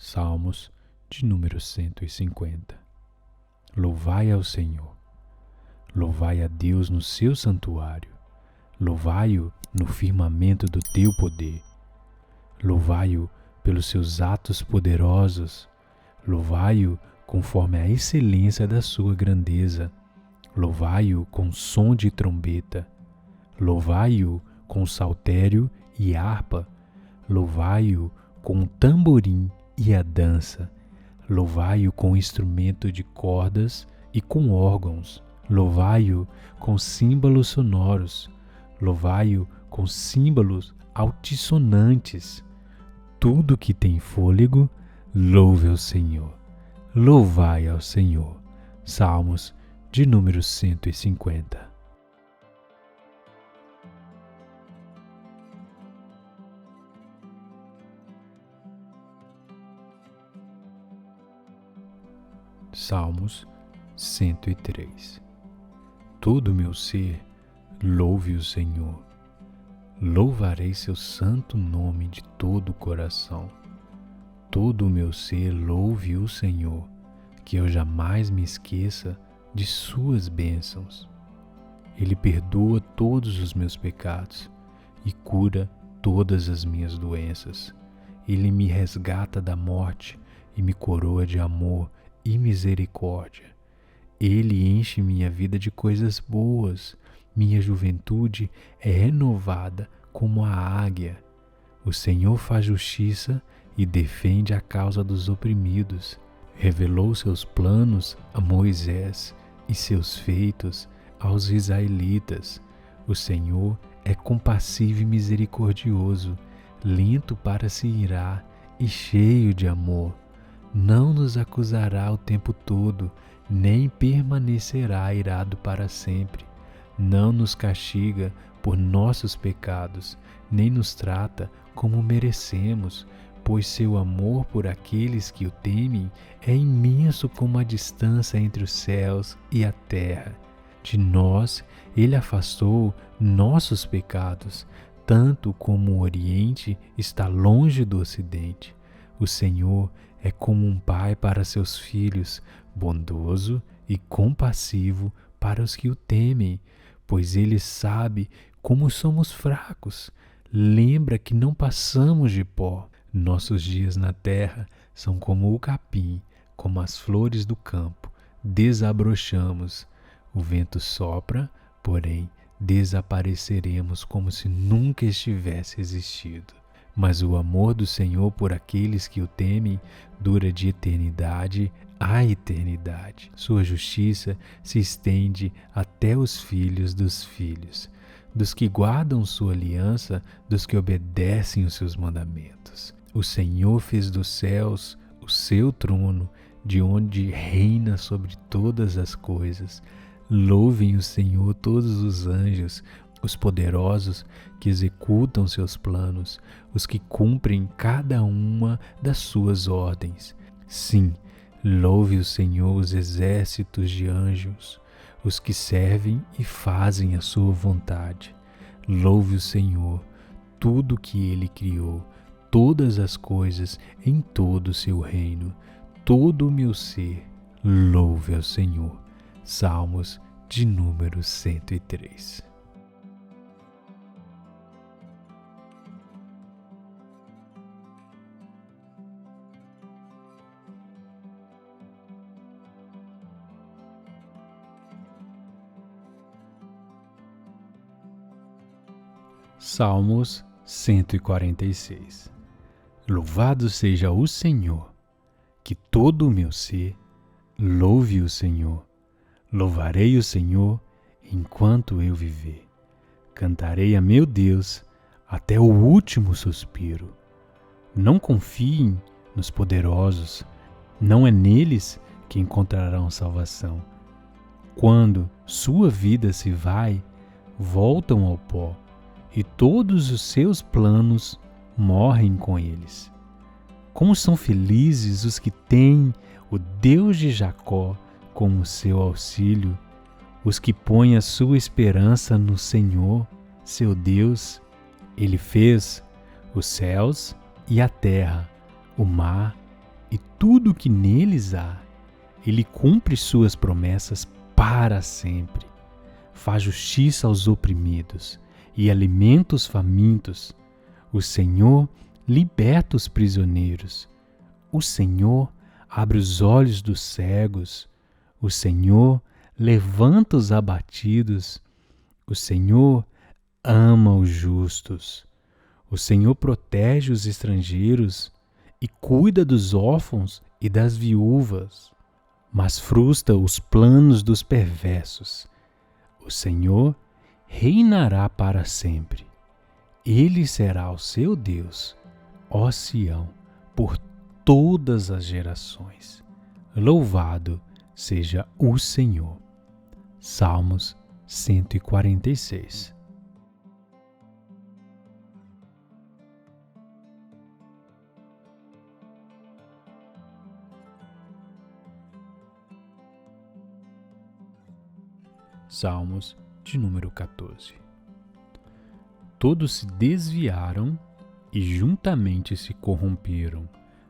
Salmos de número 150. Louvai ao Senhor. Louvai a Deus no seu santuário. Louvai-o no firmamento do teu poder. Louvai-o pelos seus atos poderosos. Louvai-o conforme a excelência da sua grandeza. Louvai-o com som de trombeta. Louvai-o com saltério e harpa. Louvai-o com o tamborim e a dança. Louvai-o com instrumento de cordas e com órgãos. Louvai-o com símbolos sonoros. Louvai-o com símbolos altissonantes. Tudo que tem fôlego, louve ao Senhor. Louvai ao Senhor. Salmos de número 150. Salmos 103. Todo o meu ser, louve o Senhor. Louvarei seu santo nome de todo o coração. Todo o meu ser, louve o Senhor, que eu jamais me esqueça de suas bênçãos. Ele perdoa todos os meus pecados e cura todas as minhas doenças. Ele me resgata da morte e me coroa de amor e misericórdia. Ele enche minha vida de coisas boas. Minha juventude é renovada como a águia. O Senhor faz justiça e defende a causa dos oprimidos. Revelou seus planos a Moisés e seus feitos aos israelitas. O Senhor é compassivo e misericordioso, lento para se irar e cheio de amor. Não nos acusará o tempo todo, nem permanecerá irado para sempre. Não nos castiga por nossos pecados, nem nos trata como merecemos, pois seu amor por aqueles que o temem é imenso como a distância entre os céus e a terra. De nós ele afastou nossos pecados, tanto como o Oriente está longe do Ocidente. O Senhor é como um pai para seus filhos, bondoso e compassivo para os que o temem, pois ele sabe como somos fracos. Lembra que não passamos de pó. Nossos dias na terra são como o capim, como as flores do campo. Desabrochamos. O vento sopra, porém desapareceremos como se nunca estivesse existido. Mas o amor do Senhor por aqueles que o temem dura de eternidade a eternidade. Sua justiça se estende até os filhos dos filhos, dos que guardam sua aliança, dos que obedecem os seus mandamentos. O Senhor fez dos céus o seu trono, de onde reina sobre todas as coisas. Louvem o Senhor todos os anjos, os poderosos que executam seus planos, os que cumprem cada uma das suas ordens. Sim, louve o Senhor os exércitos de anjos, os que servem e fazem a sua vontade. Louve o Senhor, tudo que ele criou, todas as coisas em todo o seu reino. Todo o meu ser, louve ao Senhor. Salmos de número 103. Salmos 146. Louvado seja o Senhor, que todo o meu ser louve o Senhor. Louvarei o Senhor enquanto eu viver. Cantarei a meu Deus até o último suspiro. Não confiem nos poderosos, não é neles que encontrarão salvação. Quando sua vida se vai, voltam ao pó, e todos os seus planos morrem com eles. Como são felizes os que têm o Deus de Jacó como seu auxílio, os que põem a sua esperança no Senhor, seu Deus. Ele fez os céus e a terra, o mar e tudo que neles há. Ele cumpre suas promessas para sempre. Faz justiça aos oprimidos e alimenta os famintos. O Senhor liberta os prisioneiros. O Senhor abre os olhos dos cegos. O Senhor levanta os abatidos. O Senhor ama os justos. O Senhor protege os estrangeiros e cuida dos órfãos e das viúvas, mas frustra os planos dos perversos. O Senhor reinará para sempre. Ele será o seu Deus, ó Sião, por todas as gerações. Louvado seja o Senhor. Salmos 146. Salmos de número 14. Todos se desviaram e juntamente se corromperam.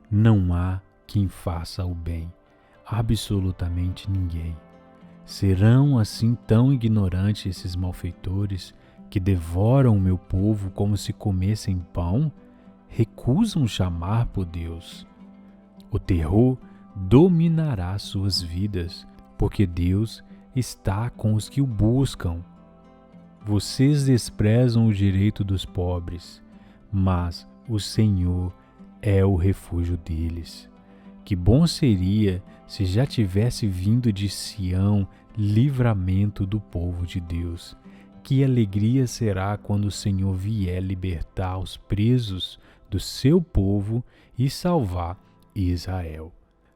Não há quem faça o bem, absolutamente ninguém. Serão assim tão ignorantes esses malfeitores que devoram o meu povo como se comessem pão? Recusam chamar por Deus. O terror dominará suas vidas, porque Deus está com os que o buscam. Vocês desprezam o direito dos pobres, mas o Senhor é o refúgio deles. Que bom seria se já tivesse vindo de Sião livramento do povo de Deus. Que alegria será quando o Senhor vier libertar os presos do seu povo e salvar Israel.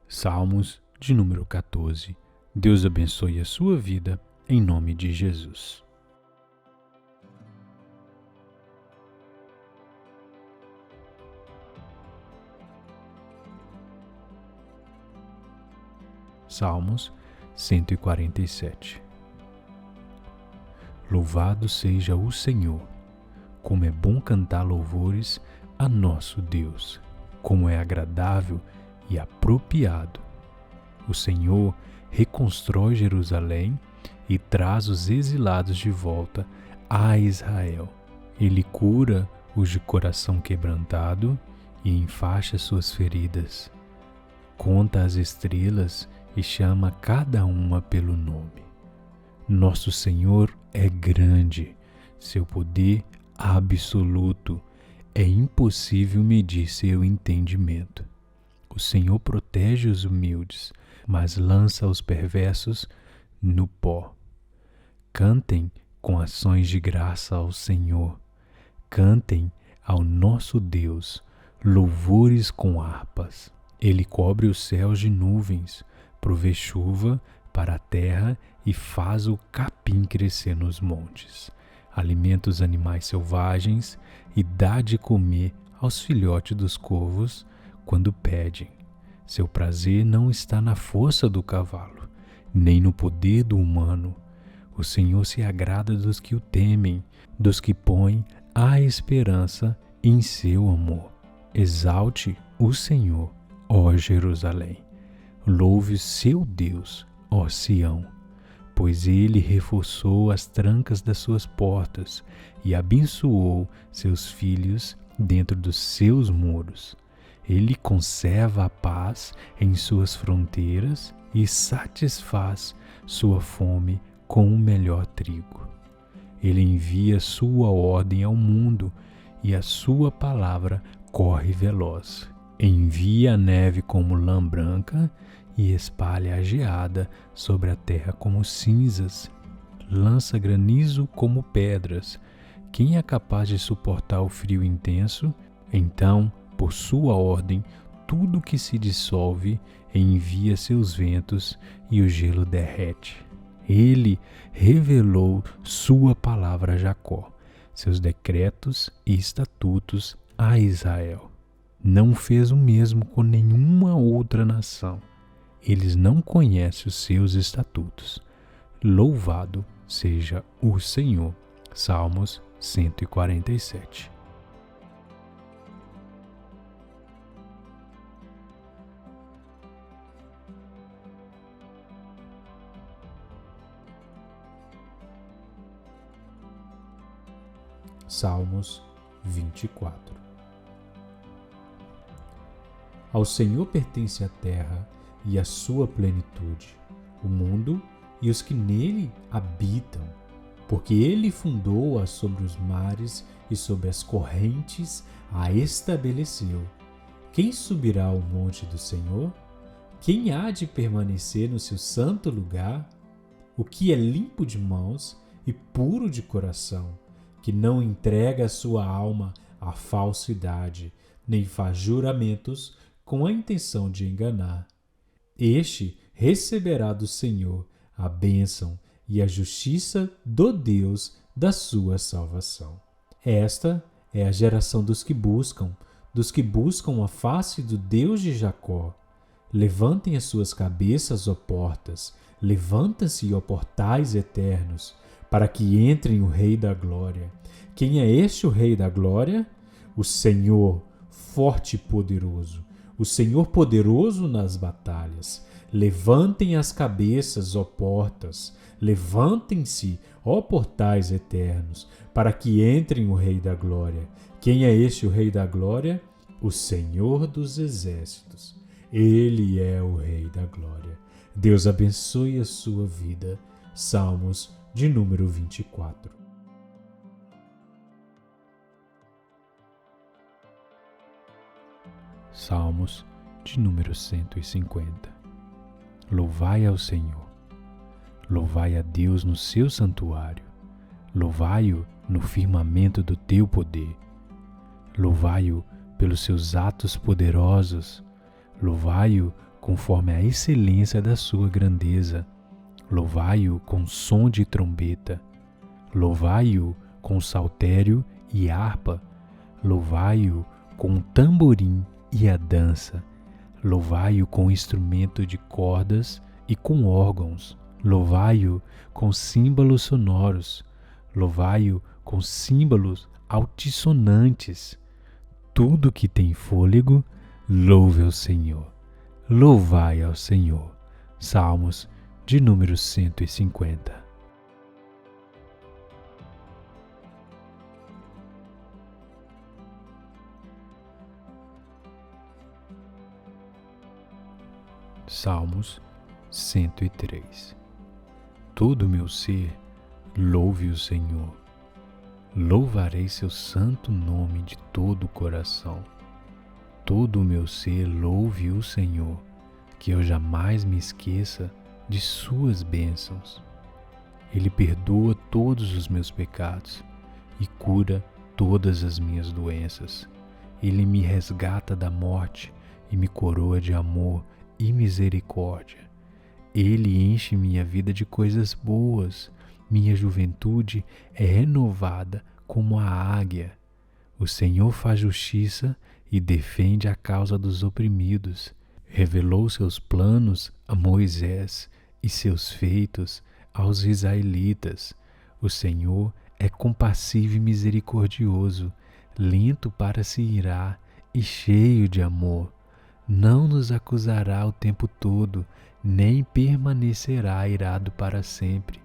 Salmos de número 14. Deus abençoe a sua vida, em nome de Jesus. Salmos 147. Louvado seja o Senhor, como é bom cantar louvores a nosso Deus, como é agradável e apropriado. O Senhor reconstrói Jerusalém e traz os exilados de volta a Israel. Ele cura os de coração quebrantado e enfaixa suas feridas. Conta as estrelas e chama cada uma pelo nome. Nosso Senhor é grande, seu poder absoluto, é impossível medir seu entendimento. O Senhor protege os humildes, mas lança os perversos no pó. Cantem com ações de graça ao Senhor. Cantem ao nosso Deus louvores com harpas. Ele cobre os céus de nuvens, provê chuva para a terra e faz o capim crescer nos montes. Alimenta os animais selvagens e dá de comer aos filhotes dos corvos quando pedem. Seu prazer não está na força do cavalo, nem no poder do humano. O Senhor se agrada dos que o temem, dos que põem a esperança em seu amor. Exalte o Senhor, ó Jerusalém. Louve seu Deus, ó Sião, pois ele reforçou as trancas das suas portas e abençoou seus filhos dentro dos seus muros. Ele conserva a paz em suas fronteiras e satisfaz sua fome com o melhor trigo. Ele envia sua ordem ao mundo e a sua palavra corre veloz. Envia a neve como lã branca e espalha a geada sobre a terra como cinzas. Lança granizo como pedras. Quem é capaz de suportar o frio intenso? Então, por sua ordem, tudo que se dissolve envia seus ventos e o gelo derrete. Ele revelou sua palavra a Jacó, seus decretos e estatutos a Israel. Não fez o mesmo com nenhuma outra nação. Eles não conhecem os seus estatutos. Louvado seja o Senhor. Salmos 147. Salmos 24. Ao Senhor pertence a terra e a sua plenitude, o mundo e os que nele habitam, porque ele fundou-a sobre os mares e sobre as correntes a estabeleceu. Quem subirá ao monte do Senhor? Quem há de permanecer no seu santo lugar? O que é limpo de mãos e puro de coração, que não entrega a sua alma à falsidade, nem faz juramentos com a intenção de enganar. Este receberá do Senhor a bênção e a justiça do Deus da sua salvação. Esta é a geração dos que buscam a face do Deus de Jacó. Levantem as suas cabeças, ó portas, levanta-se, ó portais eternos, para que entrem o Rei da Glória. Quem é este o Rei da Glória? O Senhor, forte e poderoso, o Senhor poderoso nas batalhas. Levantem as cabeças, ó portas, levantem-se, ó portais eternos, para que entrem o Rei da Glória. Quem é este o Rei da Glória? O Senhor dos Exércitos. Ele é o Rei da Glória. Deus abençoe a sua vida. Salmos de número 24. Salmos de número 150. Louvai ao Senhor. Louvai a Deus no seu santuário. Louvai-o no firmamento do teu poder. Louvai-o pelos seus atos poderosos. Louvai-o conforme a excelência da sua grandeza. Louvai-o com som de trombeta. Louvai-o com saltério e harpa. Louvai-o com tamborim e a dança. Louvai-o com instrumento de cordas e com órgãos. Louvai-o com símbolos sonoros. Louvai-o com símbolos altissonantes. Tudo que tem fôlego, louve ao Senhor. Louvai ao Senhor. Salmos de número 150. Salmos 103. Todo o meu ser, louve o Senhor. Louvarei seu santo nome de todo o coração. Todo o meu ser, louve o Senhor, que eu jamais me esqueça de suas bênçãos. Ele perdoa todos os meus pecados e cura todas as minhas doenças. Ele me resgata da morte e me coroa de amor e misericórdia. Ele enche minha vida de coisas boas. Minha juventude é renovada como a águia. O Senhor faz justiça e defende a causa dos oprimidos. Revelou seus planos a Moisés e seus feitos aos israelitas. O Senhor é compassivo e misericordioso, lento para se irar e cheio de amor. Não nos acusará o tempo todo, nem permanecerá irado para sempre.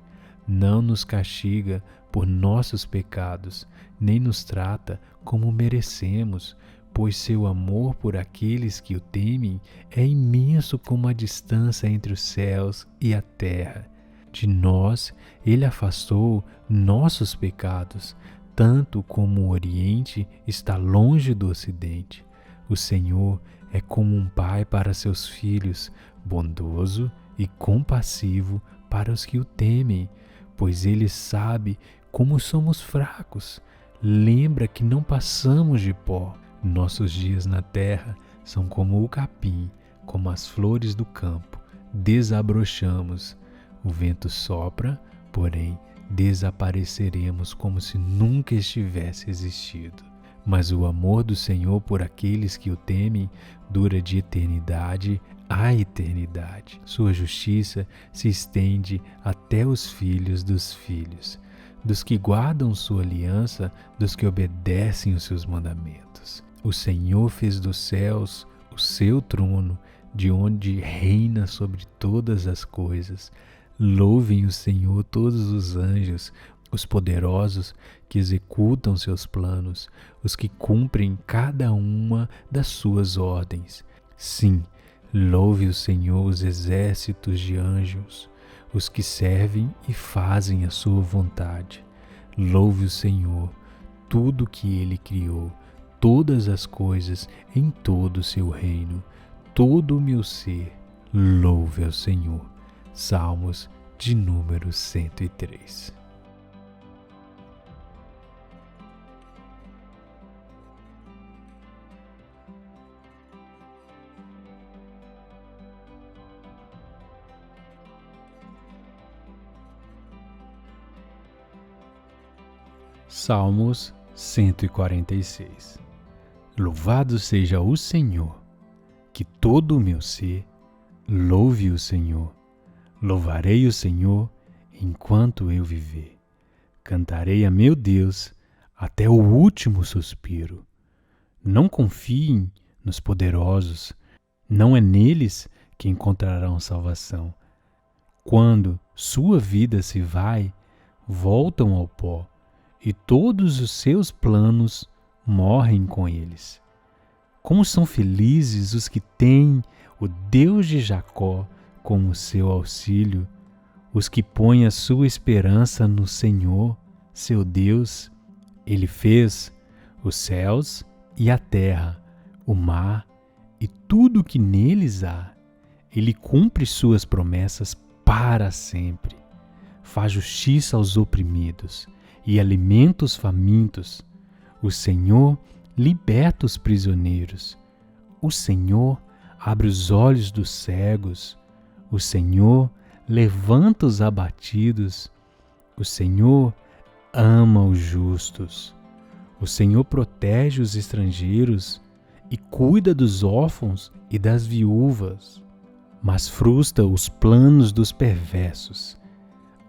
Não nos castiga por nossos pecados, nem nos trata como merecemos, pois seu amor por aqueles que o temem é imenso como a distância entre os céus e a terra. De nós ele afastou nossos pecados, tanto como o Oriente está longe do Ocidente. O Senhor é como um pai para seus filhos, bondoso e compassivo para os que o temem, pois ele sabe como somos fracos. Lembra que não passamos de pó. Nossos dias na terra são como o capim, como as flores do campo. Desabrochamos. O vento sopra, porém desapareceremos como se nunca estivesse existido. Mas o amor do Senhor por aqueles que o temem dura de eternidade a eternidade. Sua justiça se estende até os filhos dos filhos, dos que guardam sua aliança, dos que obedecem os seus mandamentos. O Senhor fez dos céus o seu trono, de onde reina sobre todas as coisas. Louvem o Senhor todos os anjos, os poderosos que executam seus planos, os que cumprem cada uma das suas ordens. Sim, louve o Senhor os exércitos de anjos, os que servem e fazem a sua vontade. Louve o Senhor, tudo que Ele criou, todas as coisas em todo o seu reino, todo o meu ser, louve ao Senhor. Salmos de número 103. Salmos 146. Louvado seja o Senhor, que todo o meu ser louve o Senhor. Louvarei o Senhor enquanto eu viver. Cantarei a meu Deus até o último suspiro. Não confiem nos poderosos, não é neles que encontrarão salvação. Quando sua vida se vai, voltam ao pó, e todos os seus planos morrem com eles. Como são felizes os que têm o Deus de Jacó como seu auxílio, os que põem a sua esperança no Senhor, seu Deus. Ele fez os céus e a terra, o mar e tudo o que neles há. Ele cumpre suas promessas para sempre. Faz justiça aos oprimidos e alimenta os famintos. O Senhor liberta os prisioneiros. O Senhor abre os olhos dos cegos. O Senhor levanta os abatidos. O Senhor ama os justos. O Senhor protege os estrangeiros e cuida dos órfãos e das viúvas, mas frustra os planos dos perversos.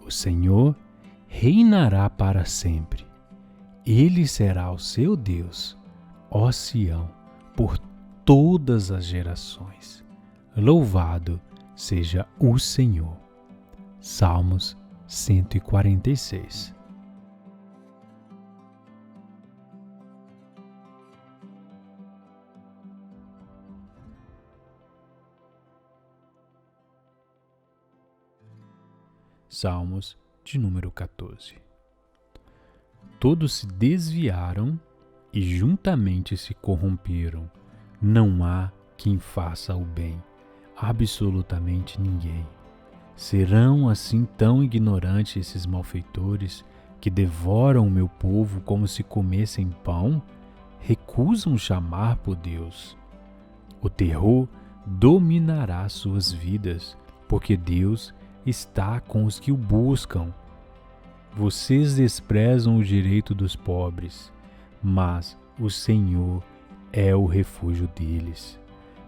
O Senhor reinará para sempre. Ele será o seu Deus, ó Sião, por todas as gerações. Louvado seja o Senhor. Salmos 146. Salmos de número 14. Todos se desviaram e juntamente se corromperam. Não há quem faça o bem, absolutamente ninguém. Serão assim tão ignorantes esses malfeitores que devoram o meu povo como se comessem pão? Recusam chamar por Deus. O terror dominará suas vidas, porque Deus está com os que o buscam. Vocês desprezam o direito dos pobres, mas o Senhor é o refúgio deles.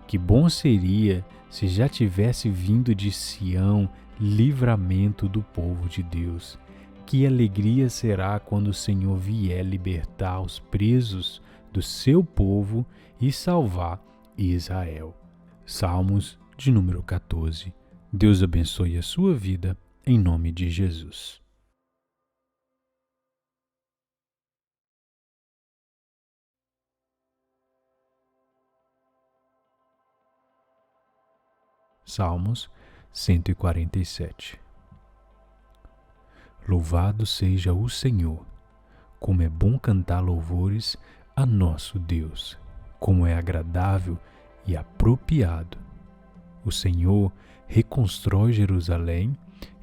Que bom seria se já tivesse vindo de Sião livramento do povo de Deus. Que alegria será quando o Senhor vier libertar os presos do seu povo e salvar Israel. Salmos de número 14. Deus abençoe a sua vida, em nome de Jesus. Salmos 147. Louvado seja o Senhor, como é bom cantar louvores a nosso Deus, como é agradável e apropriado. O Senhor reconstrói Jerusalém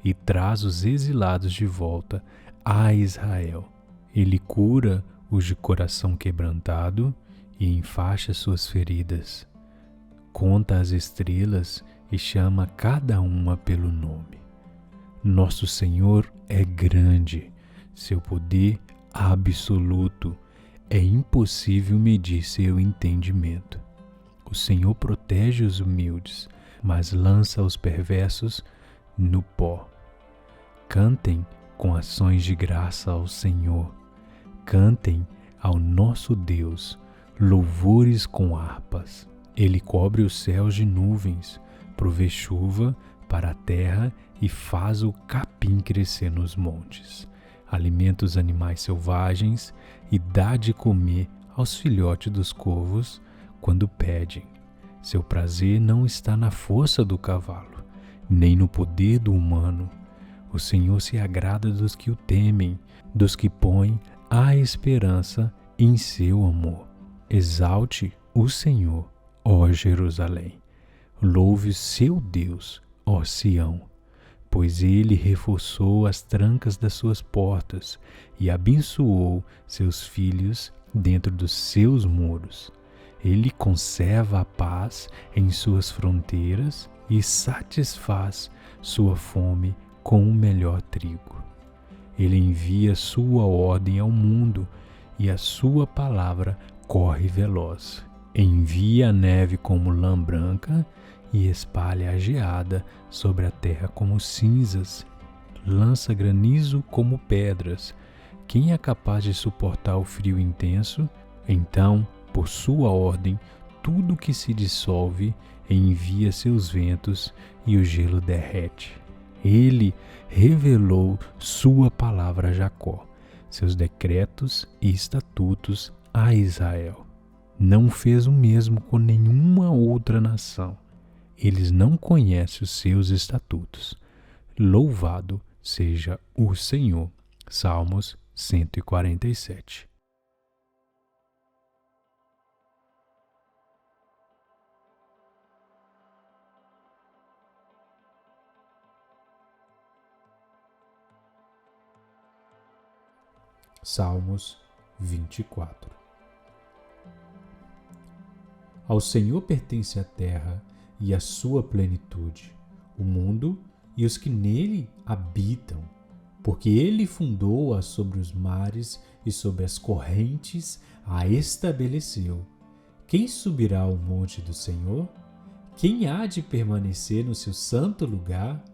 e traz os exilados de volta a Israel. Ele cura os de coração quebrantado e enfaixa suas feridas. Conta as estrelas e chama cada uma pelo nome. Nosso Senhor é grande, seu poder absoluto. É impossível medir seu entendimento. O Senhor protege os humildes, mas lança os perversos no pó. Cantem com ações de graça ao Senhor. Cantem ao nosso Deus louvores com harpas. Ele cobre os céus de nuvens, provê chuva para a terra e faz o capim crescer nos montes. alimenta os animais selvagens e dá de comer aos filhotes dos corvos quando pedem. Seu prazer não está na força do cavalo, nem no poder do humano. O Senhor se agrada dos que o temem, dos que põem a esperança em seu amor. Exalte o Senhor, ó Jerusalém. Louve seu Deus, ó Sião, pois ele reforçou as trancas das suas portas e abençoou seus filhos dentro dos seus muros. Ele conserva a paz em suas fronteiras e satisfaz sua fome com o melhor trigo. Ele envia sua ordem ao mundo e a sua palavra corre veloz. Envia a neve como lã branca e espalha a geada sobre a terra como cinzas. Lança granizo como pedras. Quem é capaz de suportar o frio intenso? Então, por sua ordem, tudo que se dissolve envia seus ventos e o gelo derrete. Ele revelou sua palavra a Jacó, seus decretos e estatutos a Israel. Não fez o mesmo com nenhuma outra nação. Eles não conhecem os seus estatutos. Louvado seja o Senhor. Salmos 147. Salmos 24. Ao Senhor pertence a terra e a sua plenitude, o mundo e os que nele habitam, porque ele fundou-a sobre os mares e sobre as correntes a estabeleceu. Quem subirá ao monte do Senhor? Quem há de permanecer no seu santo lugar?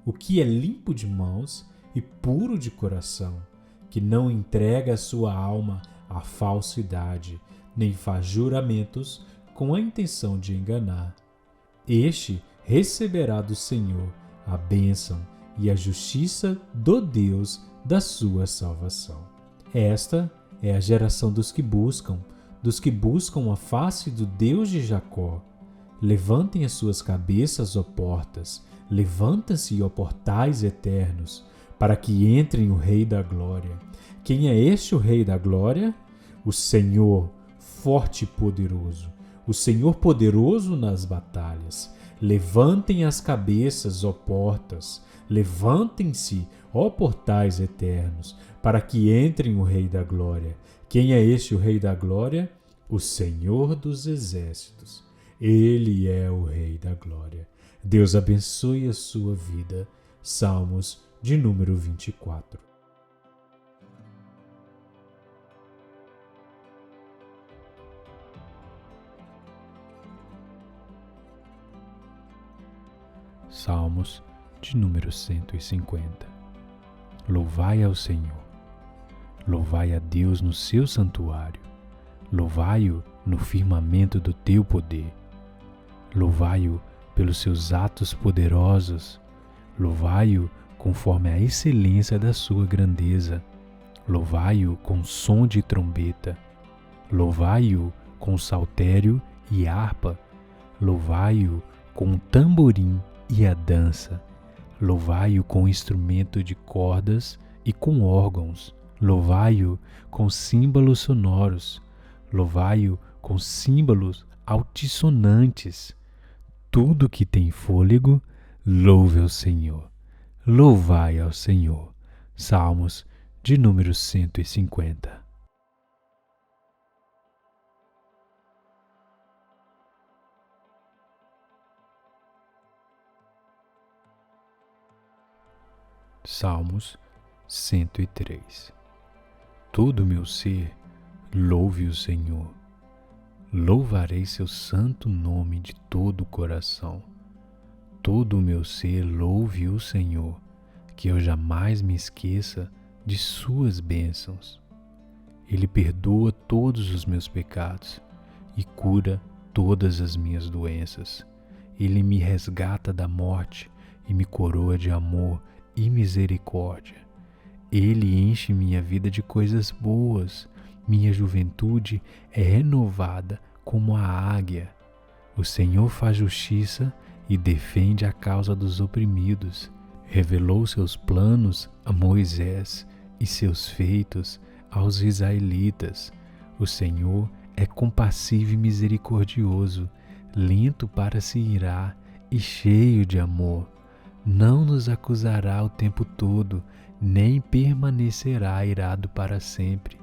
O que é limpo de mãos e puro de coração, que não entrega a sua alma à falsidade, nem faz juramentos com a intenção de enganar. Este receberá do Senhor a bênção e a justiça do Deus da sua salvação. Esta é a geração dos que buscam a face do Deus de Jacó. Levantem as suas cabeças, ó portas, levanta-se, ó portais eternos, para que entrem o Rei da Glória. Quem é este o Rei da Glória? O Senhor, forte e poderoso, o Senhor poderoso nas batalhas. Levantem as cabeças, ó portas, levantem-se, ó portais eternos, para que entrem o Rei da Glória. Quem é este o Rei da Glória? O Senhor dos Exércitos. Ele é o Rei da Glória. Deus abençoe a sua vida. Salmos de número 24. Salmos de número 150. Louvai ao Senhor. Louvai a Deus no seu santuário. Louvai-o no firmamento do teu poder. Louvai-o pelos seus atos poderosos. Louvai-o conforme a excelência da sua grandeza. Louvai-o com som de trombeta. Louvai-o com saltério e harpa. Louvai-o com tamborim e a dança. Louvai-o com instrumento de cordas e com órgãos. Louvai-o com símbolos sonoros. Louvai-o com símbolos altissonantes. Tudo que tem fôlego, louve ao Senhor. Louvai ao Senhor. Salmos de número 150. Salmos 103. Todo o meu ser, louve o Senhor. Louvarei seu santo nome de todo o coração. Todo o meu ser, louve o Senhor, que eu jamais me esqueça de suas bênçãos. Ele perdoa todos os meus pecados e cura todas as minhas doenças. Ele me resgata da morte e me coroa de amor e misericórdia. Ele enche minha vida de coisas boas. Minha juventude é renovada como a águia. O Senhor faz justiça e defende a causa dos oprimidos. Revelou seus planos a Moisés e seus feitos aos israelitas. O Senhor é compassivo e misericordioso, lento para se irar e cheio de amor. Não nos acusará o tempo todo, nem permanecerá irado para sempre.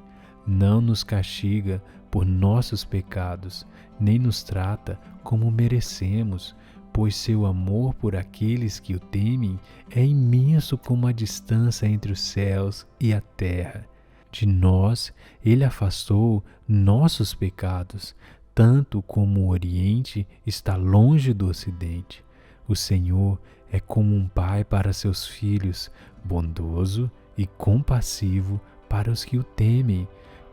Não nos castiga por nossos pecados, nem nos trata como merecemos, pois seu amor por aqueles que o temem é imenso como a distância entre os céus e a terra. De nós ele afastou nossos pecados, tanto como o Oriente está longe do Ocidente. O Senhor é como um pai para seus filhos, bondoso e compassivo para os que o temem,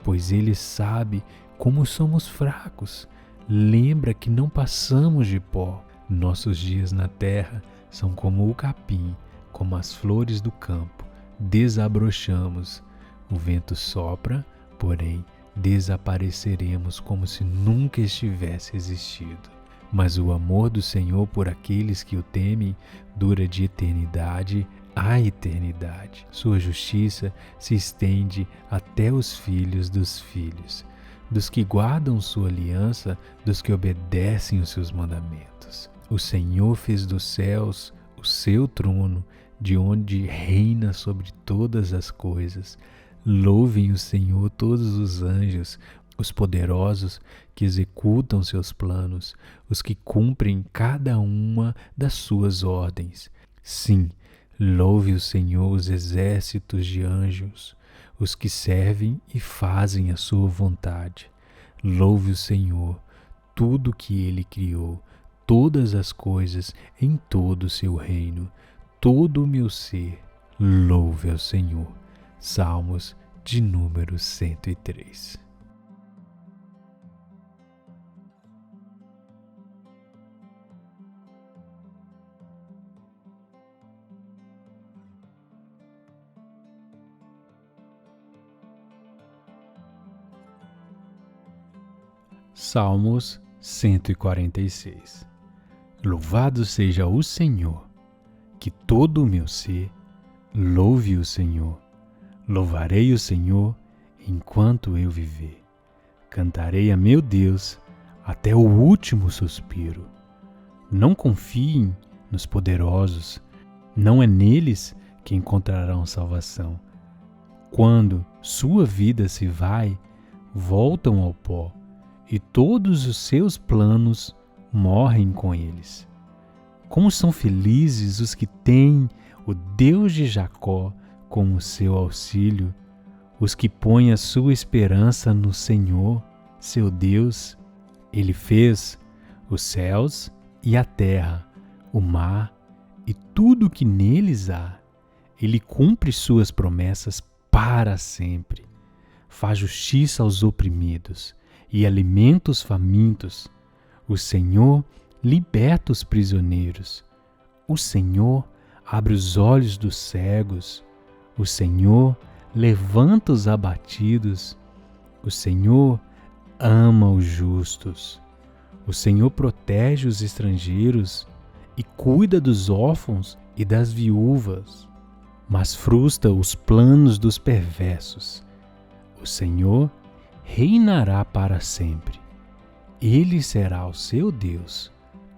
pois ele sabe como somos fracos. Lembra que não passamos de pó. Nossos dias na terra são como o capim, como as flores do campo. Desabrochamos. O vento sopra, porém desapareceremos como se nunca estivesse existido. Mas o amor do Senhor por aqueles que o temem dura de eternidade a eternidade. Sua justiça se estende até os filhos dos filhos, dos que guardam sua aliança, dos que obedecem os seus mandamentos. O Senhor fez dos céus o seu trono, de onde reina sobre todas as coisas. Louvem o Senhor todos os anjos, os poderosos que executam seus planos, os que cumprem cada uma das suas ordens. Sim, louve o Senhor os exércitos de anjos, os que servem e fazem a sua vontade. Louve o Senhor, tudo que ele criou, todas as coisas em todo o seu reino. Todo o meu ser, louve ao Senhor. Salmos de número 103. Salmos 146. Louvado seja o Senhor, que todo o meu ser louve o Senhor. Louvarei o Senhor enquanto eu viver. Cantarei a meu Deus até o último suspiro. Não confiem nos poderosos, não é neles que encontrarão salvação. Quando sua vida se vai, voltam ao pó, e todos os seus planos morrem com eles. Como são felizes os que têm o Deus de Jacó como seu auxílio, os que põem a sua esperança no Senhor, seu Deus. Ele fez os céus e a terra, o mar e tudo o que neles há. Ele cumpre suas promessas para sempre. Faz justiça aos oprimidos e alimenta os famintos. O Senhor liberta os prisioneiros. O Senhor abre os olhos dos cegos. O Senhor levanta os abatidos. O Senhor ama os justos. O Senhor protege os estrangeiros e cuida dos órfãos e das viúvas, mas frustra os planos dos perversos. O Senhor reinará para sempre. Ele será o seu Deus,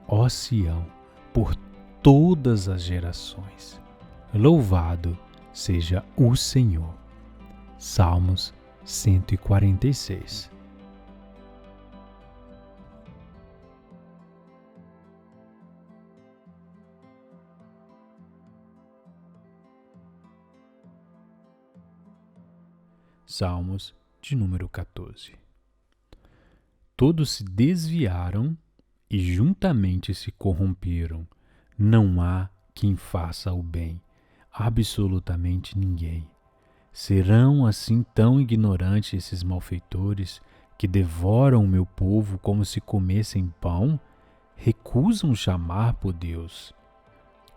ó Sião, por todas as gerações. Louvado seja o Senhor. Salmos 146. Salmos de número 14. Todos se desviaram e juntamente se corromperam. Não há quem faça o bem, absolutamente ninguém. Serão assim tão ignorantes esses malfeitores que devoram o meu povo como se comessem pão? Recusam chamar por Deus.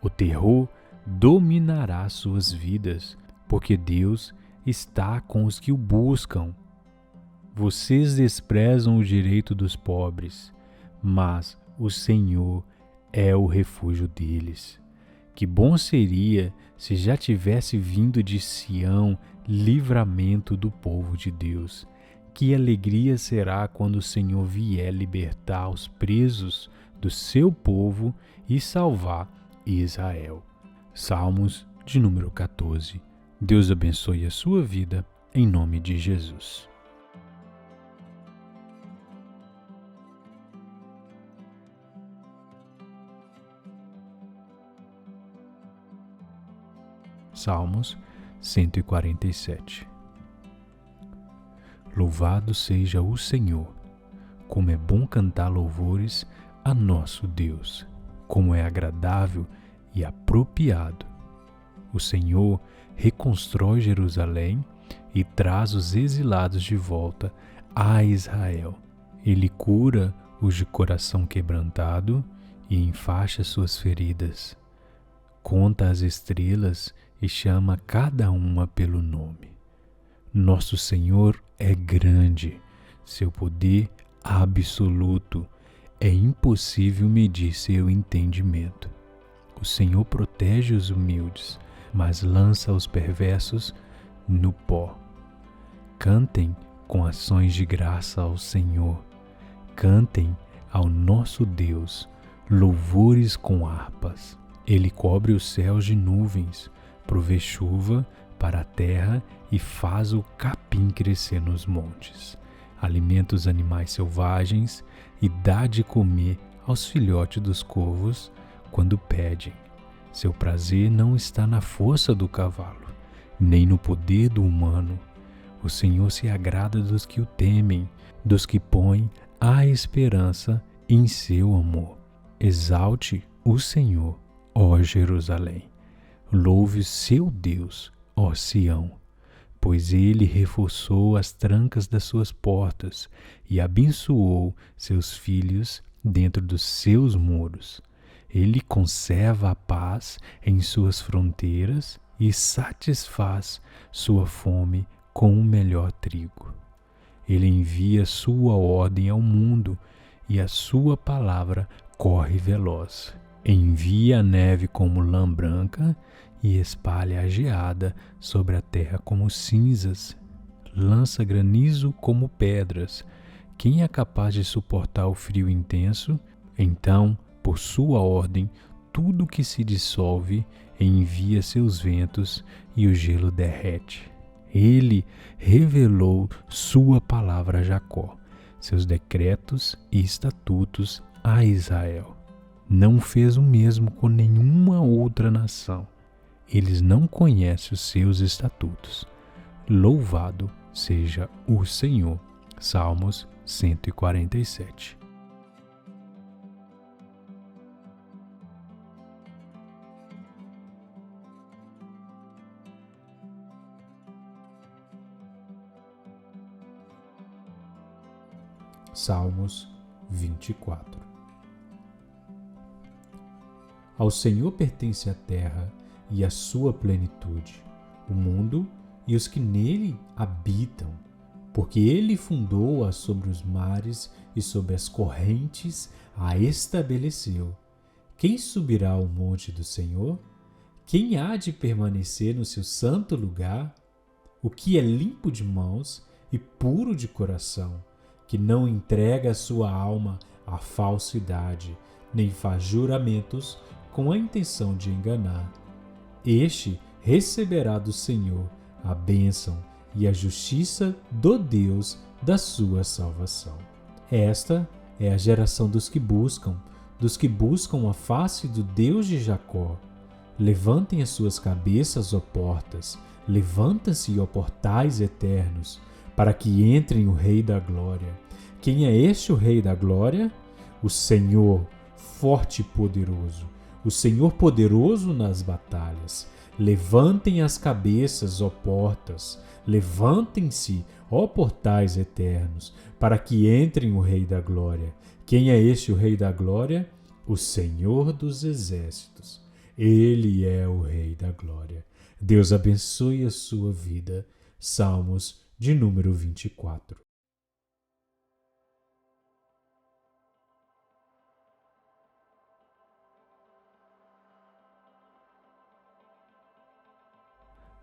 O terror dominará suas vidas, porque Deus está com os que o buscam. Vocês desprezam o direito dos pobres, mas o Senhor é o refúgio deles. Que bom seria se já tivesse vindo de Sião livramento do povo de Deus. Que alegria será quando o Senhor vier libertar os presos do seu povo e salvar Israel. Salmos de número 14. Deus abençoe a sua vida, em nome de Jesus. Salmos 147. Louvado seja o Senhor, como é bom cantar louvores a nosso Deus, como é agradável e apropriado. O Senhor reconstrói Jerusalém e traz os exilados de volta a Israel. Ele cura os de coração quebrantado e enfaixa suas feridas. Conta as estrelas e chama cada uma pelo nome. Nosso Senhor é grande, seu poder absoluto. É impossível medir seu entendimento. O Senhor protege os humildes, mas lança os perversos no pó. Cantem com ações de graça ao Senhor. Cantem ao nosso Deus louvores com harpas. Ele cobre os céus de nuvens, provê chuva para a terra e faz o capim crescer nos montes. Alimenta os animais selvagens e dá de comer aos filhotes dos corvos quando pedem. Seu prazer não está na força do cavalo, nem no poder do humano. O Senhor se agrada dos que o temem, dos que põem a esperança em seu amor. Exalte o Senhor, ó Jerusalém. Louve seu Deus, ó Sião, pois ele reforçou as trancas das suas portas e abençoou seus filhos dentro dos seus muros. Ele conserva a paz em suas fronteiras e satisfaz sua fome com o melhor trigo. Ele envia sua ordem ao mundo e a sua palavra corre veloz. Envia a neve como lã branca e espalha a geada sobre a terra como cinzas. Lança granizo como pedras. Quem é capaz de suportar o frio intenso? Então, por sua ordem, tudo que se dissolve envia seus ventos e o gelo derrete. Ele revelou sua palavra a Jacó, seus decretos e estatutos a Israel. Não fez o mesmo com nenhuma outra nação. Eles não conhecem os seus estatutos. Louvado seja o Senhor. Salmos 147. Salmos 24. Ao Senhor pertence a terra e a sua plenitude, o mundo e os que nele habitam, porque ele fundou-a sobre os mares e sobre as correntes a estabeleceu. Quem subirá ao monte do Senhor? Quem há de permanecer no seu santo lugar? O que é limpo de mãos e puro de coração, que não entrega a sua alma à falsidade, nem faz juramentos com a intenção de enganar. Este receberá do Senhor a bênção e a justiça do Deus da sua salvação. Esta é a geração dos que buscam a face do Deus de Jacó. Levantem as suas cabeças, ó portas, levanta-se, ó portais eternos, para que entrem o Rei da Glória. Quem é este o Rei da Glória? O Senhor, forte e poderoso, o Senhor poderoso nas batalhas. Levantem as cabeças, ó portas, levantem-se, ó portais eternos, para que entrem o Rei da Glória. Quem é este o Rei da Glória? O Senhor dos Exércitos. Ele é o Rei da Glória. Deus abençoe a sua vida. Salmos de número 24.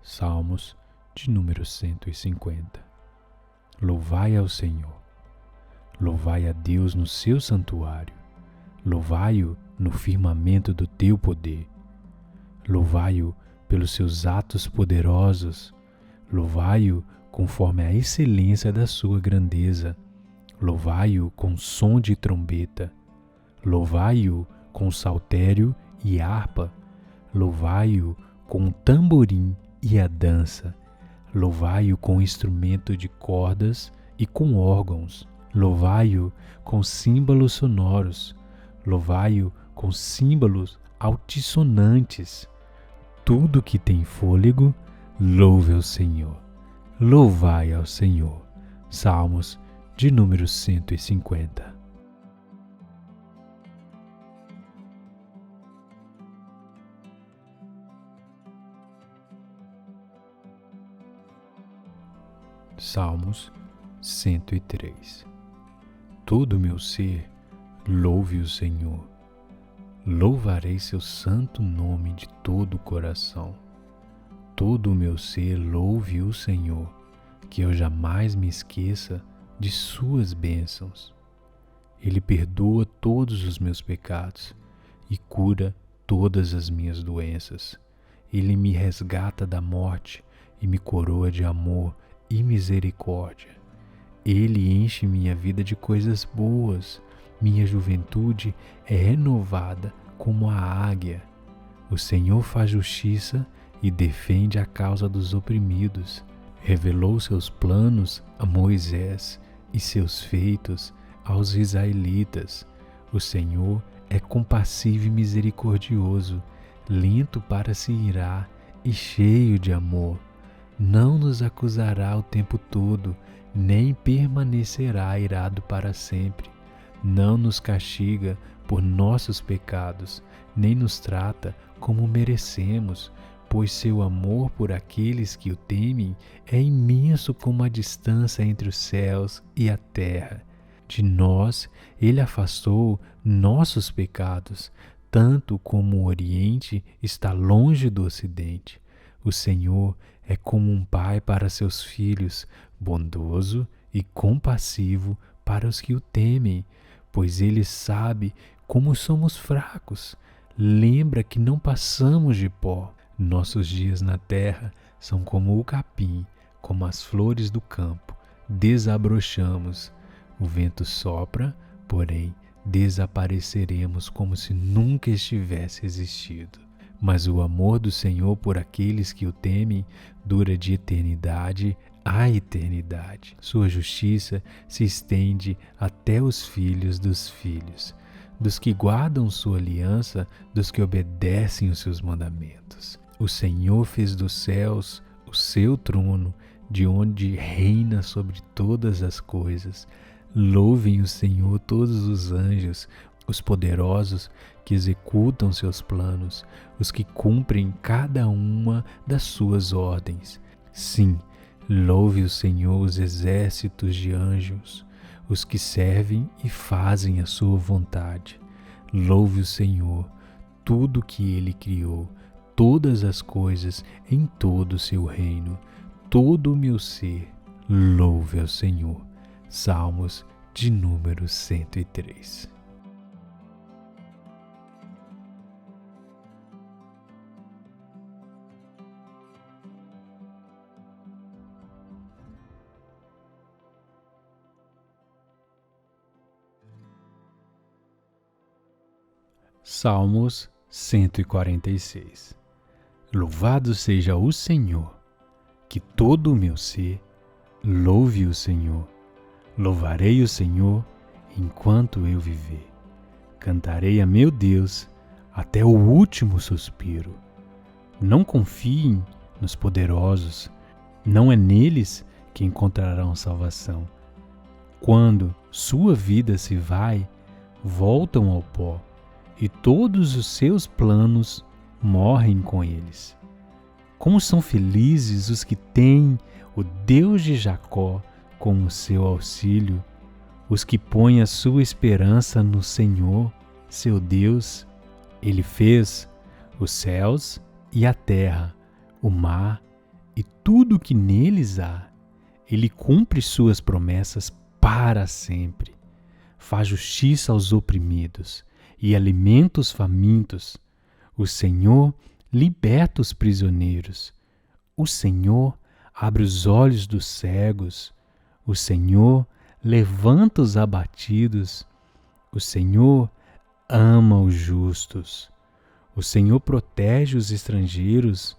Salmos de número 150. Louvai ao Senhor. Louvai a Deus no seu santuário. Louvai-o no firmamento do teu poder. Louvai-o pelos seus atos poderosos. Louvai-o conforme a excelência da sua grandeza. Louvai-o com som de trombeta. Louvai-o com saltério e harpa. Louvai-o com tamborim e a dança. Louvai-o com instrumento de cordas e com órgãos. Louvai-o com símbolos sonoros. Louvai-o com símbolos altissonantes. Tudo que tem fôlego, louve ao Senhor. Louvai ao Senhor. Salmos de número 150. Salmos 103. Todo o meu ser, louve o Senhor. Louvarei seu santo nome de todo o coração. Todo o meu ser, louve o Senhor, que eu jamais me esqueça de suas bênçãos. Ele perdoa todos os meus pecados e cura todas as minhas doenças. Ele me resgata da morte e me coroa de amor e misericórdia. Ele enche minha vida de coisas boas. Minha juventude é renovada como a águia. O Senhor faz justiça e defende a causa dos oprimidos. Revelou seus planos a Moisés e seus feitos aos israelitas. O Senhor é compassivo e misericordioso, lento para se irar e cheio de amor. Não nos acusará o tempo todo, nem permanecerá irado para sempre. Não nos castiga por nossos pecados, nem nos trata como merecemos, pois seu amor por aqueles que o temem é imenso como a distância entre os céus e a terra. De nós ele afastou nossos pecados, tanto como o Oriente está longe do Ocidente. O Senhor é como um pai para seus filhos, bondoso e compassivo para os que o temem, pois ele sabe como somos fracos. Lembra que não passamos de pó. Nossos dias na terra são como o capim, como as flores do campo. Desabrochamos. O vento sopra, porém desapareceremos como se nunca estivesse existido. Mas o amor do Senhor por aqueles que o temem dura de eternidade a eternidade. Sua justiça se estende até os filhos dos filhos, dos que guardam sua aliança, dos que obedecem os seus mandamentos. O Senhor fez dos céus o seu trono, de onde reina sobre todas as coisas. Louvem o Senhor todos os anjos, os poderosos que executam seus planos, os que cumprem cada uma das suas ordens. Sim, louve o Senhor os exércitos de anjos, os que servem e fazem a sua vontade. Louve o Senhor, tudo que ele criou, todas as coisas em todo o seu reino. Todo o meu ser, louve ao Senhor. Salmos de número 103. Salmos 146. Louvado seja o Senhor, que todo o meu ser louve o Senhor. Louvarei o Senhor enquanto eu viver. Cantarei a meu Deus até o último suspiro. Não confiem nos poderosos, não é neles que encontrarão salvação. Quando sua vida se vai, voltam ao pó, e todos os seus planos morrem com eles. Como são felizes os que têm o Deus de Jacó como seu auxílio, os que põem a sua esperança no Senhor, seu Deus. Ele fez os céus e a terra, o mar e tudo o que neles há. Ele cumpre suas promessas para sempre. Faz justiça aos oprimidos e alimenta os famintos. O Senhor liberta os prisioneiros. O Senhor abre os olhos dos cegos. O Senhor levanta os abatidos. O Senhor ama os justos. O Senhor protege os estrangeiros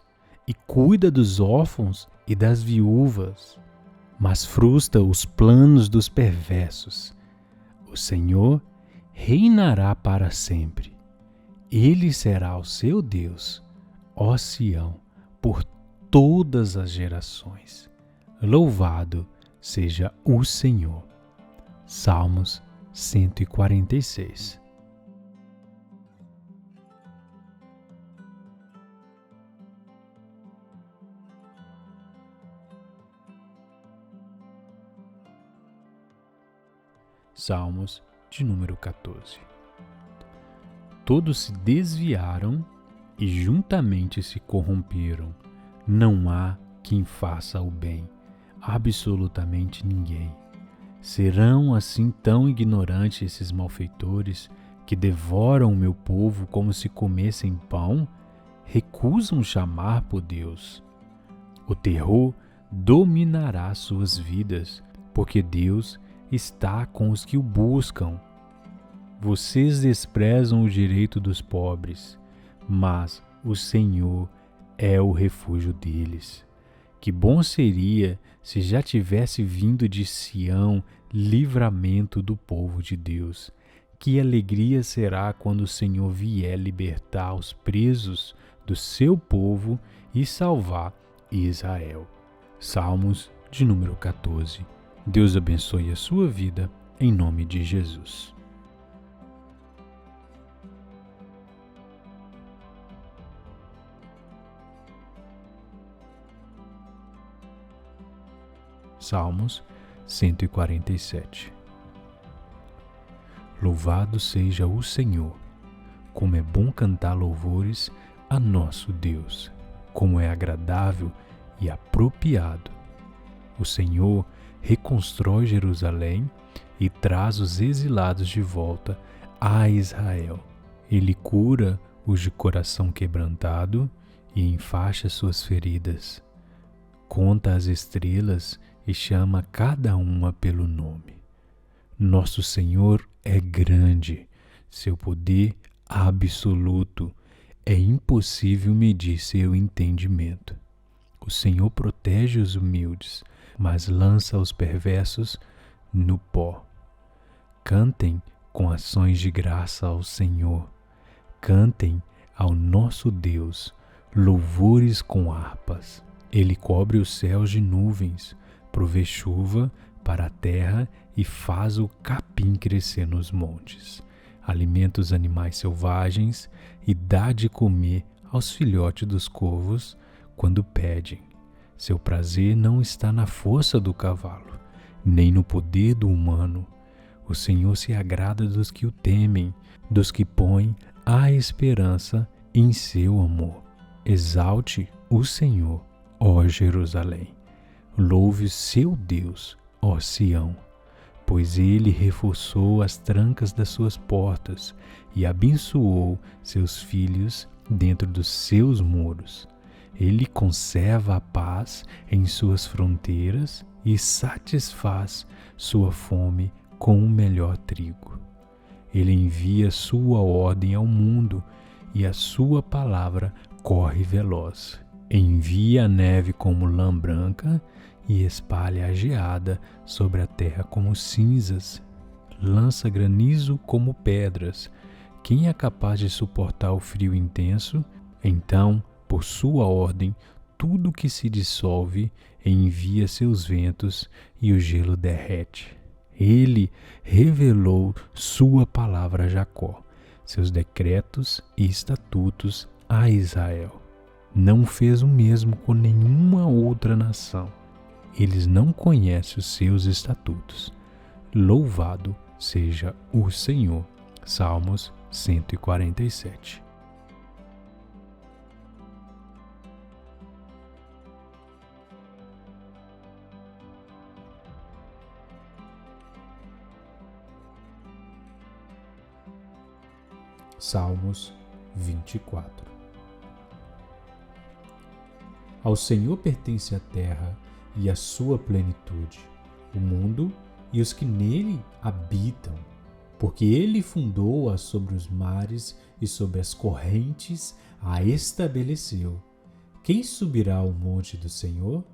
e cuida dos órfãos e das viúvas, mas frustra os planos dos perversos. O Senhor reinará para sempre. Ele será o seu Deus, ó Sião, por todas as gerações. Louvado seja o Senhor. Salmos 146. Salmos de número 14. Todos se desviaram e juntamente se corromperam. Não há quem faça o bem, absolutamente ninguém. Serão assim tão ignorantes esses malfeitores que devoram o meu povo como se comessem pão? Recusam chamar por Deus. O terror dominará suas vidas, porque Deus está com os que o buscam. Vocês desprezam o direito dos pobres, mas o Senhor é o refúgio deles. Que bom seria se já tivesse vindo de Sião livramento do povo de Deus. Que alegria será quando o Senhor vier libertar os presos do seu povo e salvar Israel. Salmos de número 14. Deus abençoe a sua vida, em nome de Jesus. Salmos 147. Louvado seja o Senhor, como é bom cantar louvores a nosso Deus, como é agradável e apropriado. O Senhor reconstrói Jerusalém e traz os exilados de volta a Israel. Ele cura os de coração quebrantado e enfaixa suas feridas. Conta as estrelas e chama cada uma pelo nome. Nosso Senhor é grande, seu poder absoluto. É impossível medir seu entendimento. O Senhor protege os humildes, mas lança os perversos no pó. Cantem com ações de graça ao Senhor. Cantem ao nosso Deus louvores com harpas. Ele cobre os céus de nuvens, provê chuva para a terra e faz o capim crescer nos montes. Alimenta os animais selvagens e dá de comer aos filhotes dos corvos quando pedem. Seu prazer não está na força do cavalo, nem no poder do humano. O Senhor se agrada dos que o temem, dos que põem a esperança em seu amor. Exalte o Senhor, ó Jerusalém. Louve seu Deus, ó Sião, pois ele reforçou as trancas das suas portas e abençoou seus filhos dentro dos seus muros. Ele conserva a paz em suas fronteiras e satisfaz sua fome com o melhor trigo. Ele envia sua ordem ao mundo e a sua palavra corre veloz. Envia a neve como lã branca e espalha a geada sobre a terra como cinzas. Lança granizo como pedras. Quem é capaz de suportar o frio intenso? Então, por sua ordem, tudo que se dissolve envia seus ventos e o gelo derrete. Ele revelou sua palavra a Jacó, seus decretos e estatutos a Israel. Não fez o mesmo com nenhuma outra nação. Eles não conhecem os seus estatutos. Louvado seja o Senhor. Salmos 147. Salmos 24. Ao Senhor pertence a terra e a sua plenitude, o mundo e os que nele habitam, porque ele fundou-a sobre os mares e sobre as correntes a estabeleceu. Quem subirá ao monte do Senhor?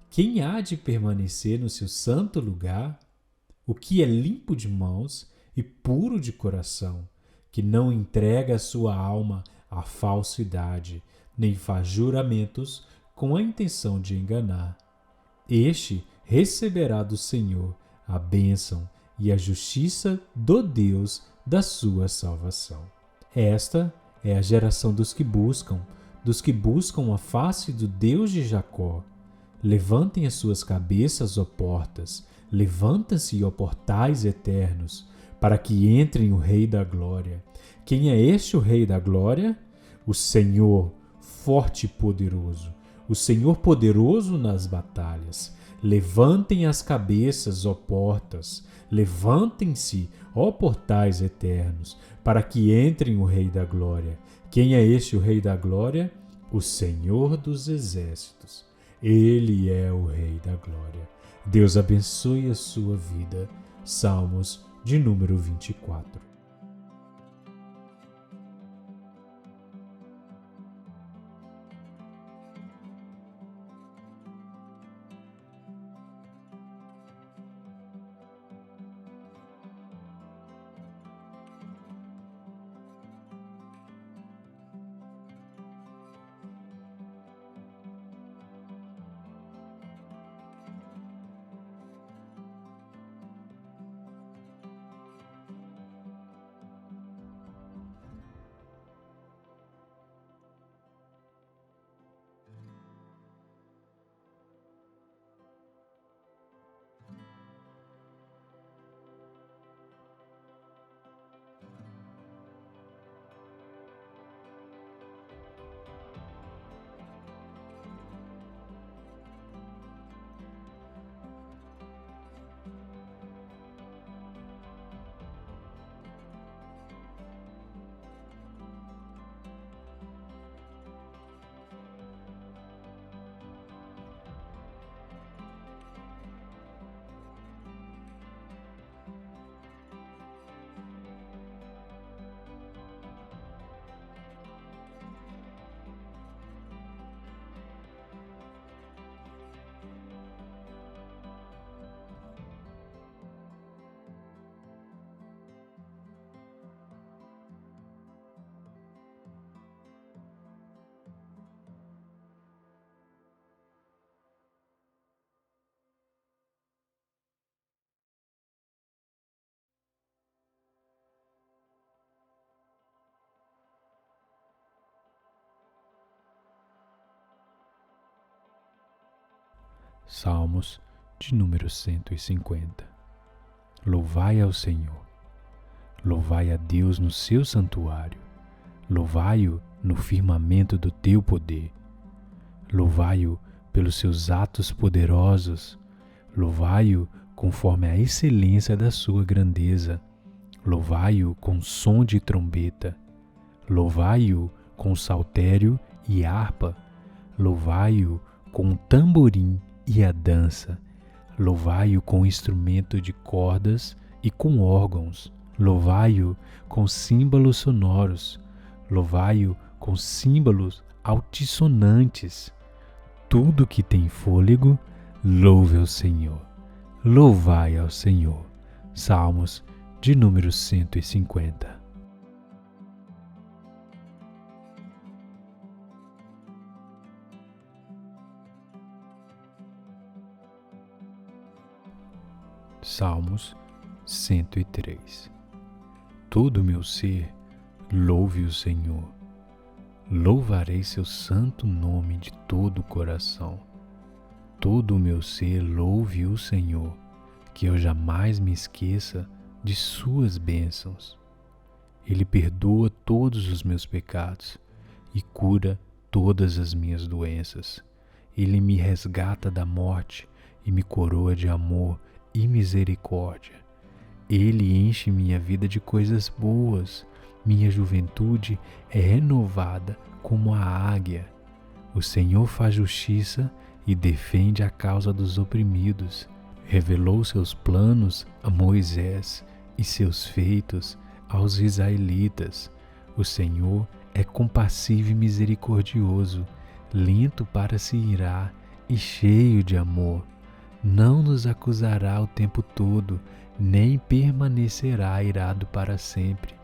Quem há de permanecer no seu santo lugar? O que é limpo de mãos e puro de coração, que não entrega a sua alma à falsidade, nem faz juramentos com a intenção de enganar. Este receberá do Senhor a bênção e a justiça do Deus da sua salvação. Esta é a geração dos que buscam a face do Deus de Jacó. Levantem as suas cabeças, ó portas, levanta-se, ó portais eternos, para que entrem o Rei da Glória. Quem é este o Rei da Glória? O Senhor, forte e poderoso, o Senhor poderoso nas batalhas. Levantem as cabeças, ó portas, levantem-se, ó portais eternos, para que entrem o Rei da Glória. Quem é este o Rei da Glória? O Senhor dos Exércitos. Ele é o Rei da Glória. Deus abençoe a sua vida. Salmos de número 24. Salmos de número 150. Louvai ao Senhor. Louvai a Deus no seu santuário. Louvai-o no firmamento do teu poder. Louvai-o pelos seus atos poderosos. Louvai-o conforme a excelência da sua grandeza. Louvai-o com som de trombeta. Louvai-o com saltério e harpa. Louvai-o com tamborim e a dança. Louvai-o com instrumento de cordas e com órgãos. Louvai-o com símbolos sonoros. Louvai-o com símbolos altissonantes. Tudo que tem fôlego, louve ao Senhor. Louvai ao Senhor. Salmos de número 150. Salmos 103. Todo o meu ser, louve o Senhor. louvarei seu santo nome de todo o coração. Todo o meu ser louve o Senhor, que eu jamais me esqueça de suas bênçãos. Ele perdoa todos os meus pecados e cura todas as minhas doenças. Ele me resgata da morte e me coroa de amor e misericórdia. Ele enche minha vida de coisas boas. Minha juventude é renovada como a águia. O Senhor faz justiça e defende a causa dos oprimidos. Revelou seus planos a Moisés e seus feitos aos israelitas. O Senhor é compassivo e misericordioso, lento para se irar e cheio de amor. Não nos acusará o tempo todo, nem permanecerá irado para sempre.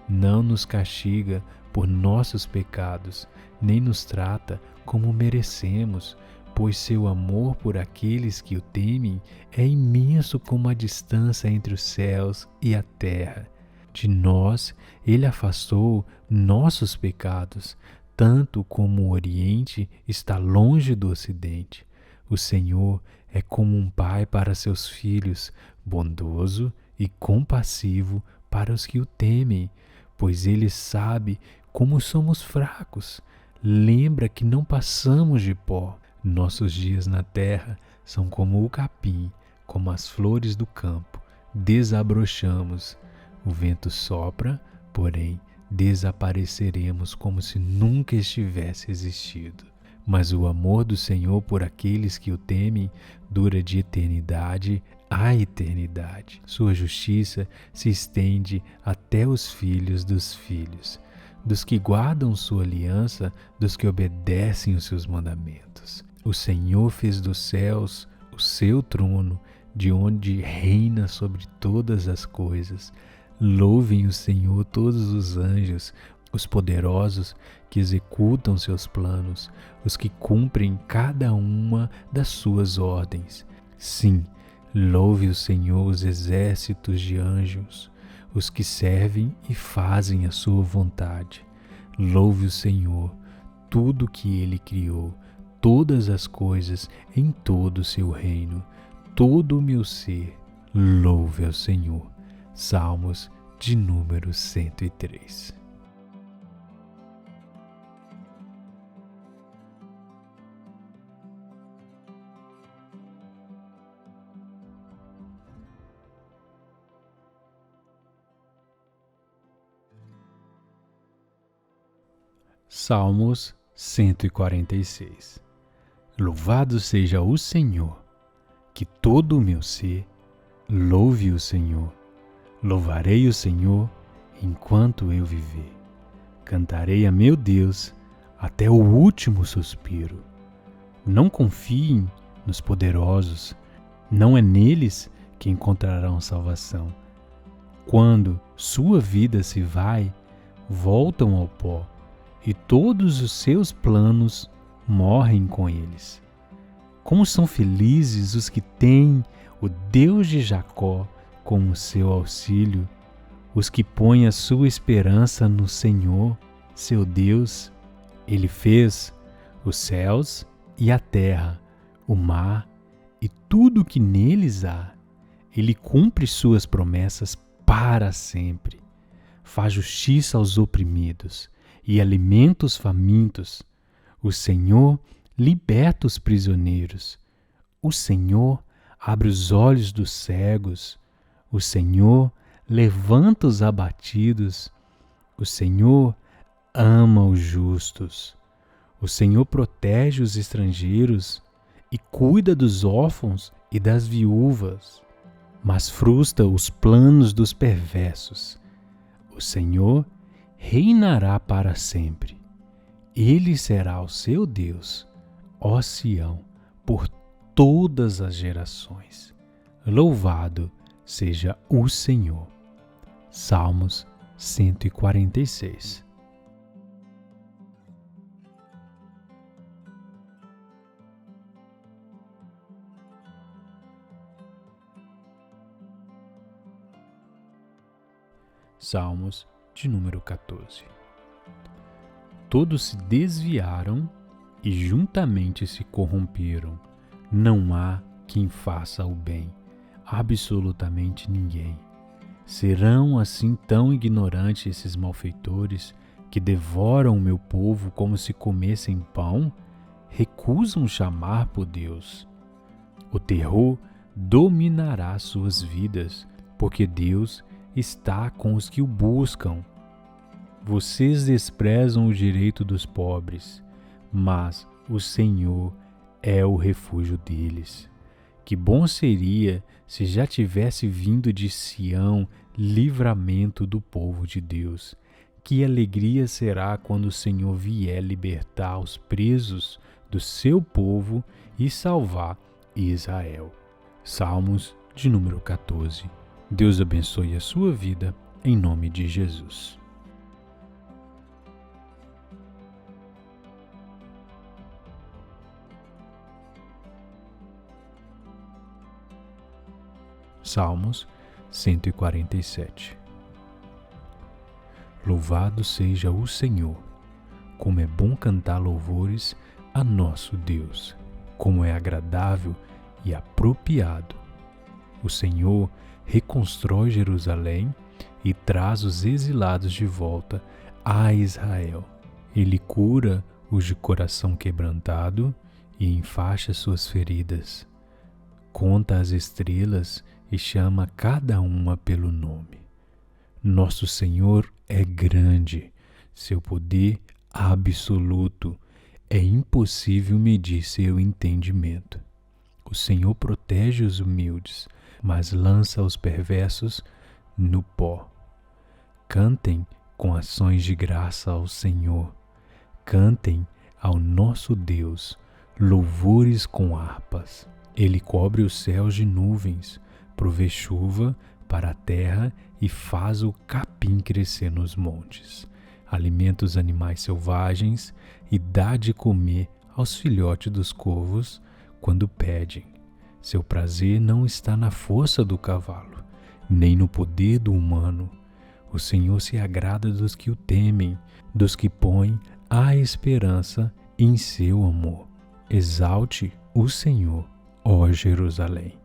Não nos castiga por nossos pecados, nem nos trata como merecemos, pois seu amor por aqueles que o temem é imenso como a distância entre os céus e a terra. De nós ele afastou nossos pecados, tanto como o Oriente está longe do Ocidente. O Senhor é como um pai para seus filhos, bondoso e compassivo para os que o temem, pois ele sabe como somos fracos. Lembra que não passamos de pó. Nossos dias na terra são como o capim, como as flores do campo. Desabrochamos. O vento sopra, porém desapareceremos como se nunca estivesse existido. Mas o amor do Senhor por aqueles que o temem dura de eternidade a eternidade. Sua justiça se estende até os filhos dos filhos, dos que guardam sua aliança, dos que obedecem os seus mandamentos. O Senhor fez dos céus o seu trono, de onde reina sobre todas as coisas. Louvem o Senhor todos os anjos, os poderosos que executam seus planos, os que cumprem cada uma das suas ordens. Sim, louve o Senhor os exércitos de anjos, os que servem e fazem a sua vontade. Louve o Senhor, tudo que ele criou, todas as coisas em todo o seu reino. Todo o meu ser, louve ao Senhor. Salmos de número 103. Salmos 146. Louvado seja o Senhor, que todo o meu ser louve o Senhor. Louvarei o Senhor enquanto eu viver. Cantarei a meu Deus até o último suspiro. Não confiem nos poderosos, não é neles que encontrarão salvação. Quando sua vida se vai, voltam ao pó, e todos os seus planos morrem com eles. Como são felizes os que têm o Deus de Jacó como seu auxílio, os que põem a sua esperança no Senhor, seu Deus. Ele fez os céus e a terra, o mar e tudo o que neles há. Ele cumpre suas promessas para sempre. Faz justiça aos oprimidos e alimenta os famintos. O Senhor liberta os prisioneiros. O Senhor abre os olhos dos cegos. O Senhor levanta os abatidos. O Senhor ama os justos. O Senhor protege os estrangeiros e cuida dos órfãos e das viúvas, mas frustra os planos dos perversos. O Senhor reinará para sempre. Ele será o seu Deus, ó Sião, por todas as gerações. Louvado seja o Senhor. Salmos 146. Salmos de número 14. todos se desviaram e juntamente se corromperam. Não há quem faça o bem, absolutamente ninguém. Serão assim tão ignorantes esses malfeitores que devoram o meu povo como se comessem pão? Recusam chamar por Deus. O terror dominará suas vidas, porque Deus está com os que o buscam. Vocês desprezam o direito dos pobres, mas o Senhor é o refúgio deles. Que bom seria se já tivesse vindo de Sião livramento do povo de Deus. Que alegria será quando o Senhor vier libertar os presos do seu povo e salvar Israel. Salmos de número 14. Deus abençoe a sua vida, em nome de Jesus. Salmos 147. Louvado seja o Senhor, como é bom cantar louvores a nosso Deus, como é agradável e apropriado. O Senhor reconstrói Jerusalém e traz os exilados de volta a Israel. Ele cura os de coração quebrantado e enfaixa suas feridas. Conta as estrelas e chama cada uma pelo nome. Nosso Senhor é grande, seu poder absoluto, é impossível medir seu entendimento. O Senhor protege os humildes, mas lança os perversos no pó. Cantem com ações de graça ao Senhor. Cantem ao nosso Deus louvores com harpas. Ele cobre os céus de nuvens, provê chuva para a terra e faz o capim crescer nos montes. Alimenta os animais selvagens e dá de comer aos filhotes dos corvos quando pedem. Seu prazer não está na força do cavalo, nem no poder do humano. O Senhor se agrada dos que o temem, dos que põem a esperança em seu amor. Exalte o Senhor, ó Jerusalém.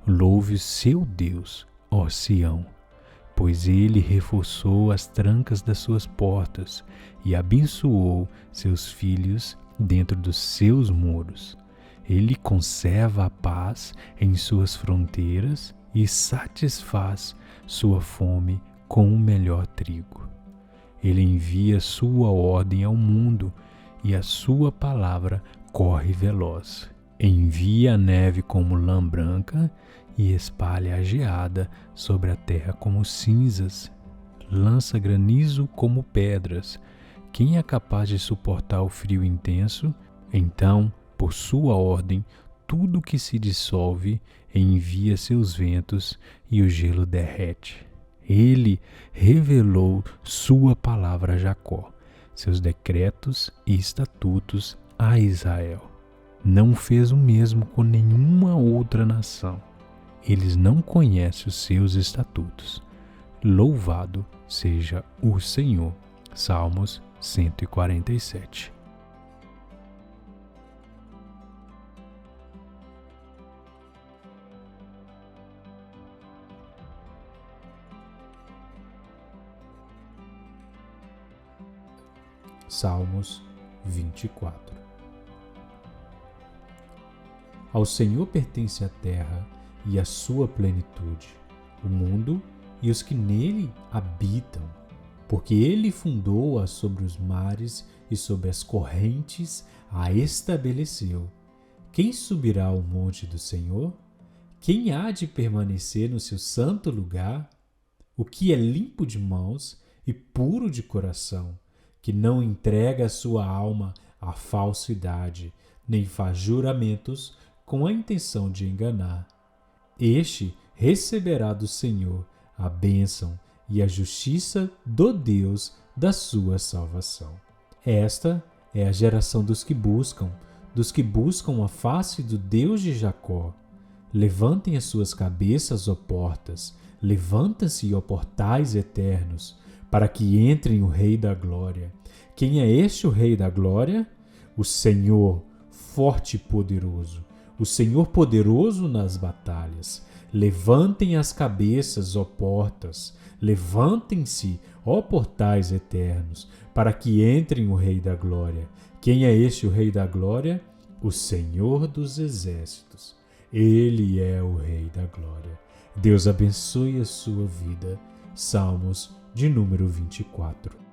Louve seu Deus, ó Sião, pois ele reforçou as trancas das suas portas e abençoou seus filhos dentro dos seus muros. Ele conserva a paz em suas fronteiras e satisfaz sua fome com o melhor trigo. Ele envia sua ordem ao mundo e a sua palavra corre veloz. Envia a neve como lã branca e espalha a geada sobre a terra como cinzas. Lança granizo como pedras. Quem é capaz de suportar o frio intenso? Então, por sua ordem, tudo que se dissolve envia seus ventos e o gelo derrete. Ele revelou sua palavra a Jacó, seus decretos e estatutos a Israel. Não fez o mesmo com nenhuma outra nação. Eles não conhecem os seus estatutos. Louvado seja o Senhor. Salmos 147. Salmos 24. Ao Senhor pertence a terra e a sua plenitude, o mundo e os que nele habitam, porque ele fundou-a sobre os mares e sobre as correntes a estabeleceu. Quem subirá ao monte do Senhor? Quem há de permanecer no seu santo lugar? O que é limpo de mãos e puro de coração, que não entrega a sua alma à falsidade, nem faz juramentos com a intenção de enganar. Este receberá do Senhor a bênção e a justiça do Deus da sua salvação. Esta é a geração dos que buscam a face do Deus de Jacó. Levantem as suas cabeças, ó portas, levanta-se, ó portais eternos, para que entrem o Rei da Glória. Quem é este o Rei da Glória? O Senhor, forte e poderoso, o Senhor poderoso nas batalhas. Levantem as cabeças, ó portas, levantem-se, ó portais eternos, para que entrem o Rei da Glória. Quem é este o Rei da Glória? O Senhor dos Exércitos. Ele é o Rei da Glória. Deus abençoe a sua vida. Salmos de número 24.